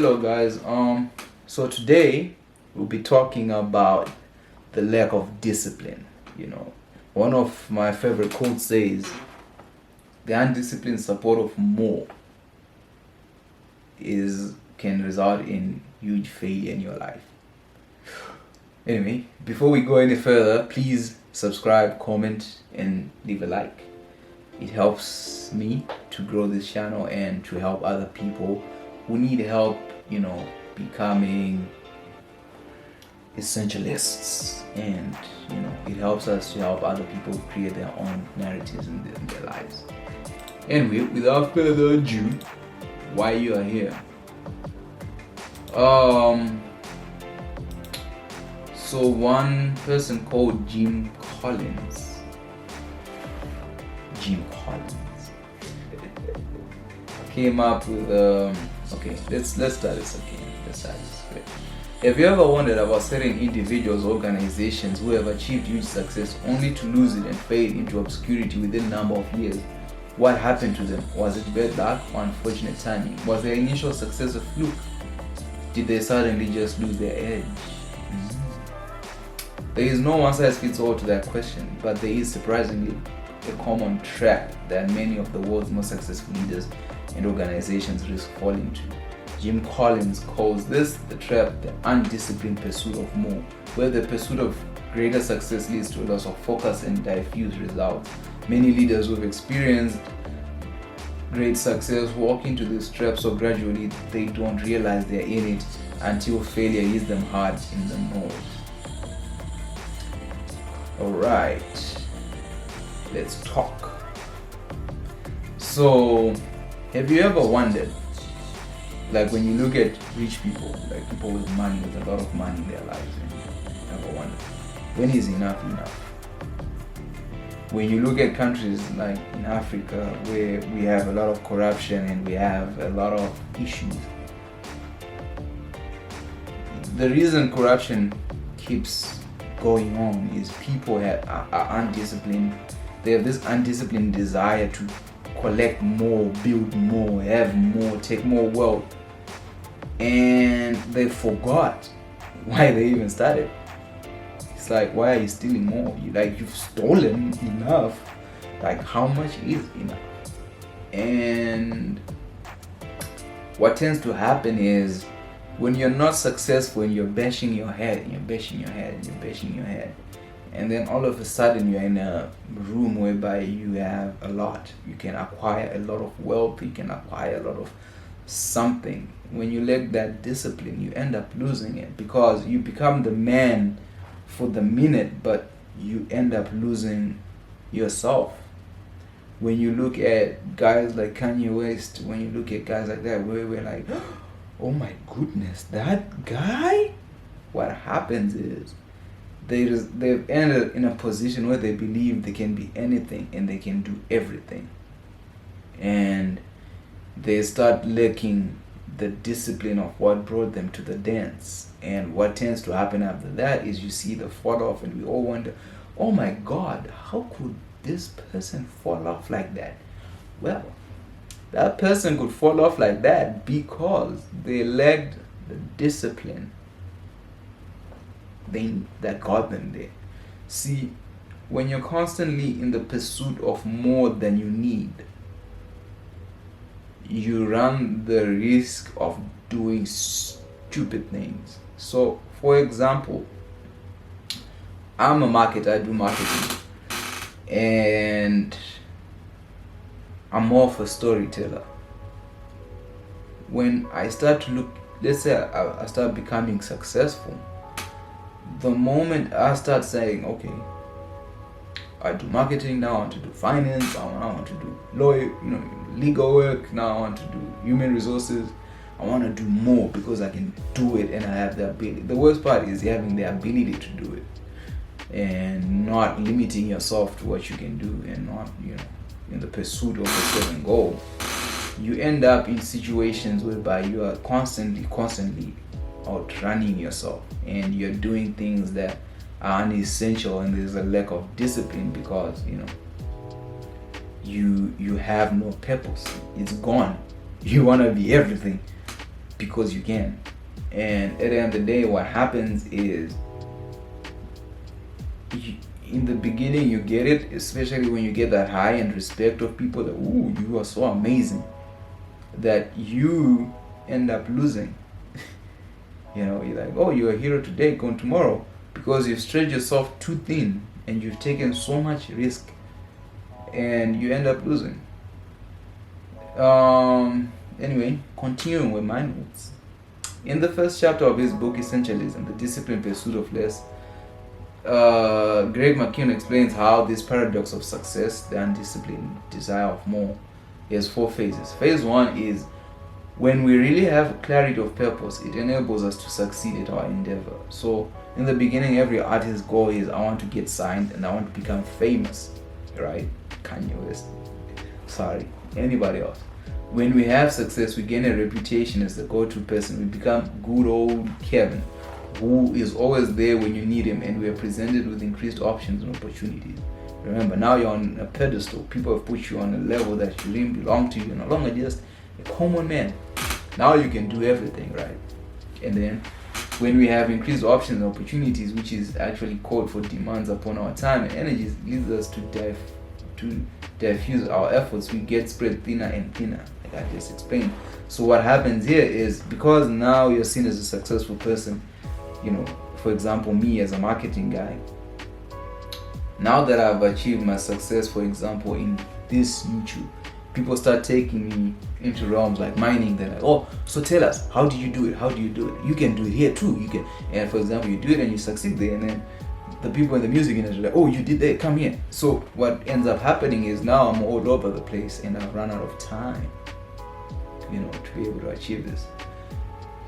Hello guys. So today we'll be talking about the lack of discipline. One of my favorite quotes says, "The undisciplined support of more is can result in huge failure in your life." Anyway, before we go any further, please subscribe, comment, and leave a like. It helps me to grow this channel and to help other people who need help, becoming essentialists. And, it helps us to help other people create their own narratives in their lives. Anyway, without further ado, why you are here? So one person called Jim Collins came up with okay, let's start this again. Great. Have you ever wondered about certain individuals or organizations who have achieved huge success only to lose it and fade into obscurity within a number of years? What happened to them? Was it bad luck or unfortunate timing? Was their initial success a fluke? Did they suddenly just lose their edge? There is no one size fits all to that question, but there is surprisingly a common trap that many of the world's most successful leaders and organizations risk falling into. Jim Collins calls this the trap, the undisciplined pursuit of more, where the pursuit of greater success leads to a loss of focus and diffuse results. Many leaders who have experienced great success walk into this trap so gradually they don't realize they're in it until failure hits them hard in the nose. Alright, let's talk. So, have you ever wondered, like when you look at rich people, like people with money, with a lot of money in their lives, and you ever wonder, when is enough enough? When you look at countries like in Africa where we have a lot of corruption and we have a lot of issues, the reason corruption keeps going on is people are undisciplined. They have this undisciplined desire to collect more, build more, have more, take more wealth, and they forgot why they even started. It's like, why are you stealing more? You've stolen enough. Like, how much is enough? And what tends to happen is when you're not successful and you're bashing your head and you're bashing your head and you're bashing your head, and then all of a sudden you're in a room whereby you have a lot. You can acquire a lot of wealth, you can acquire a lot of something. When you lack that discipline, you end up losing it because you become the man for the minute, but you end up losing yourself. When you look at guys like Kanye West, when you look at guys like that, where we're like, oh my goodness, that guy? What happens is they've ended in a position where they believe they can be anything and they can do everything. And they start lacking the discipline of what brought them to the dance. And what tends to happen after that is you see the fall off, and we all wonder, oh my God, how could this person fall off like that? Well, that person could fall off like that because they lacked the discipline that got them there. See, when you're constantly in the pursuit of more than you need, you run the risk of doing stupid things. So, for example, I'm a marketer, I do marketing, and I'm more of a storyteller. When I start to look, let's say I start becoming successful, the moment I start saying, okay, I do marketing, now I want to do finance, I want to do legal work, now I want to do human resources, I want to do more because I can do it and I have the ability. The worst part is having the ability to do it and not limiting yourself to what you can do and not, in the pursuit of a certain goal. You end up in situations whereby you are constantly outrunning yourself and you're doing things that are unessential, and there's a lack of discipline because you have no purpose. It's gone. You want to be everything. because you can. And at the end of the day, what happens is, in the beginning you get it, especially when you get that high and respect of people that, ooh, you are so amazing, that you end up losing. You're like, oh, you're a hero today, gone tomorrow, because you've stretched yourself too thin and you've taken so much risk, and you end up losing. Anyway, continuing with my notes. In the first chapter of his book, Essentialism, The Disciplined Pursuit of Less, Greg McKeown explains how this paradox of success, the undisciplined desire of more, has 4 phases. Phase 1 is when we really have clarity of purpose, it enables us to succeed at our endeavor. So in the beginning, every artist's goal is, I want to get signed and I want to become famous, right? Kanye West. Sorry, anybody else. When we have success, we gain a reputation as the go-to person. We become good old Kevin, who is always there when you need him, and we are presented with increased options and opportunities. Remember, now you're on a pedestal. People have put you on a level that you didn't belong to. You're no longer just a common man. Now you can do everything, right? And then when we have increased options and opportunities, which is actually called for demands upon our time and energies, leads us to diffuse our efforts. We get spread thinner and thinner, like I just explained. So what happens here is, because now you're seen as a successful person, for example, me as a marketing guy, now that I've achieved my success, for example, in this YouTube, people start taking me into realms like mining. They're like, oh, so tell us, how do you do it? How do you do it? You can do it here too. You can. And for example, you do it and you succeed there, and then the people in the music industry are like, oh, you did that, come here. So what ends up happening is, now I'm all over the place and I've run out of time, to be able to achieve this.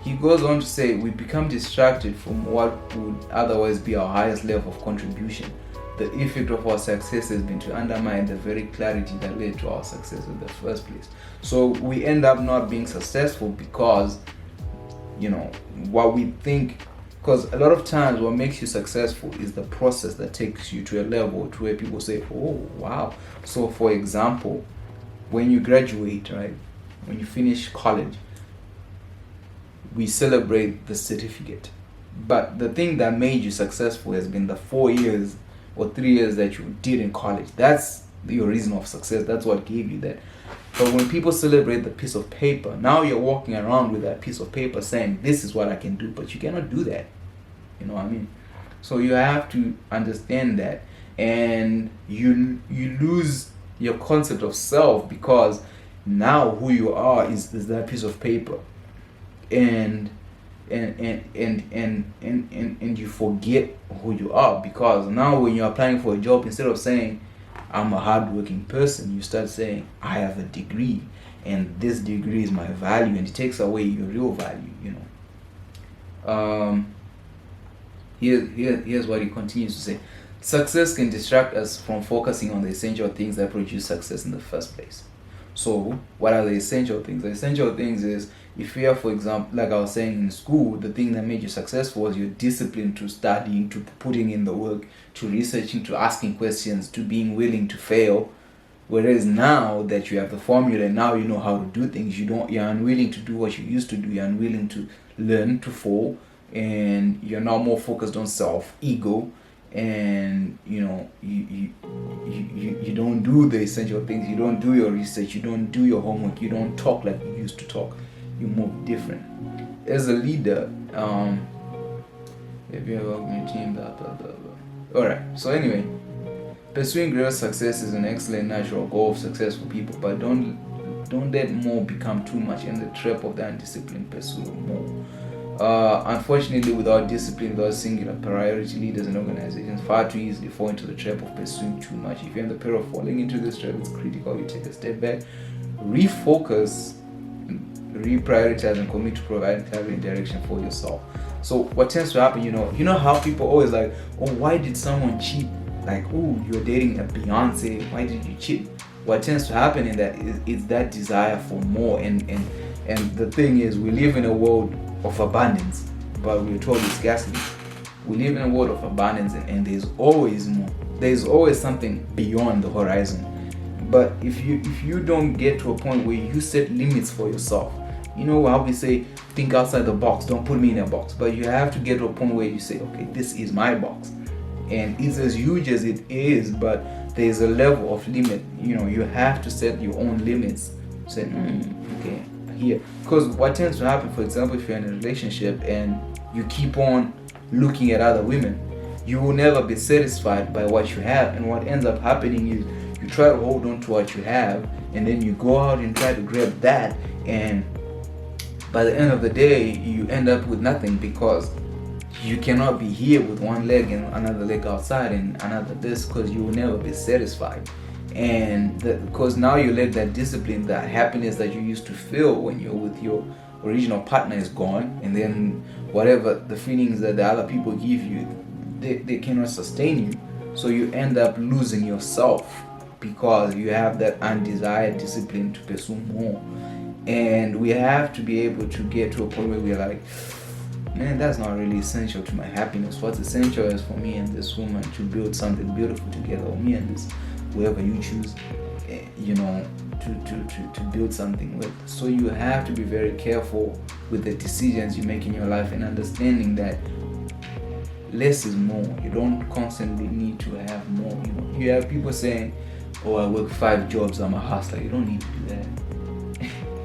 He goes on to say, we become distracted from what would otherwise be our highest level of contribution. The effect of our success has been to undermine the very clarity that led to our success in the first place. So we end up not being successful because, what we think, because a lot of times what makes you successful is the process that takes you to a level to where people say, oh, wow. So for example, when you graduate, right, when you finish college, we celebrate the certificate. But the thing that made you successful has been the 4 years or 3 years that you did in college. That's your reason of success. That's what gave you that. But when people celebrate the piece of paper, now you're walking around with that piece of paper saying, this is what I can do, but you cannot do that. You know what I mean? So you have to understand that, and you lose your concept of self, because now who you are is that piece of paper. And you forget who you are, because now when you're applying for a job, instead of saying I'm a hardworking person, you start saying I have a degree and this degree is my value, and it takes away your real value. Here's what he continues to say. Success can distract us from focusing on the essential things that produce success in the first place. So what are the essential things? The essential things is, if you are, for example, like I was saying, in school, the thing that made you successful was your discipline to studying, to putting in the work, to researching, to asking questions, to being willing to fail. Whereas now that you have the formula, now you know how to do things, you're unwilling to do what you used to do, you're unwilling to learn, to fall, and you're now more focused on ego, and you don't do the essential things, you don't do your research, you don't do your homework, you don't talk like you used to talk, you move different. As a leader, if you ever work in a team, blah blah blah blah. Alright, so anyway, pursuing greater success is an excellent natural goal of successful people, but don't let more become too much in the trap of the undisciplined pursuit of more. Unfortunately, without discipline, without singular priority, leaders and organizations far too easily fall into the trap of pursuing too much. If you're in the peril of falling into this trap, it's critical you take a step back, refocus, reprioritize, and commit to providing clarity and direction for yourself. So what tends to happen, you know how people always like, oh, why did someone cheat? Like, oh, you're dating a Beyonce, why did you cheat? What tends to happen in that is that desire for more, and the thing is, we live in a world of abundance, but we're told it's scarcity. We live in a world of abundance, and there's always more. There's always something beyond the horizon. But if you don't get to a point where you set limits for yourself, you know how we say think outside the box. Don't put me in a box. But you have to get to a point where you say, okay, this is my box. And it's as huge as it is, but there's a level of limit. You have to set your own limits. Say, okay, here. Because what tends to happen, for example, if you're in a relationship and you keep on looking at other women, you will never be satisfied by what you have. And what ends up happening is you try to hold on to what you have, and then you go out and try to grab that, and by the end of the day you end up with nothing, because you cannot be here with one leg and another leg outside and another this, because you will never be satisfied. And because now you let that discipline, that happiness that you used to feel when you're with your original partner is gone, and then whatever the feelings that the other people give you, they cannot sustain you. So you end up losing yourself, because you have that undesired discipline to pursue more. And we have to be able to get to a point where we're like, man, that's not really essential to my happiness. What's essential is for me and this woman to build something beautiful together, or me and this whoever you choose, to build something with. So you have to be very careful with the decisions you make in your life, and understanding that less is more. You don't constantly need to have more. You have people saying, oh, I work 5 jobs, I'm a hustler. You don't need to do that.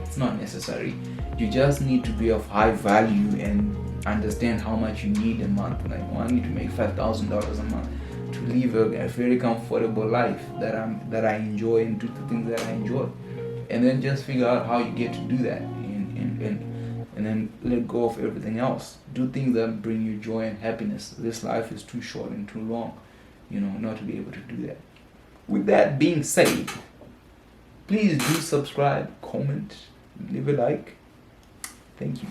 It's not necessary. You just need to be of high value and understand how much you need a month. Like, I need to make $5,000 a month to live a very comfortable life that I enjoy, and do the things that I enjoy. And then just figure out how you get to do that, and then let go of everything else. Do things that bring you joy and happiness. This life is too short and too long, not to be able to do that. With that being said, please do subscribe, comment, leave a like. Thank you.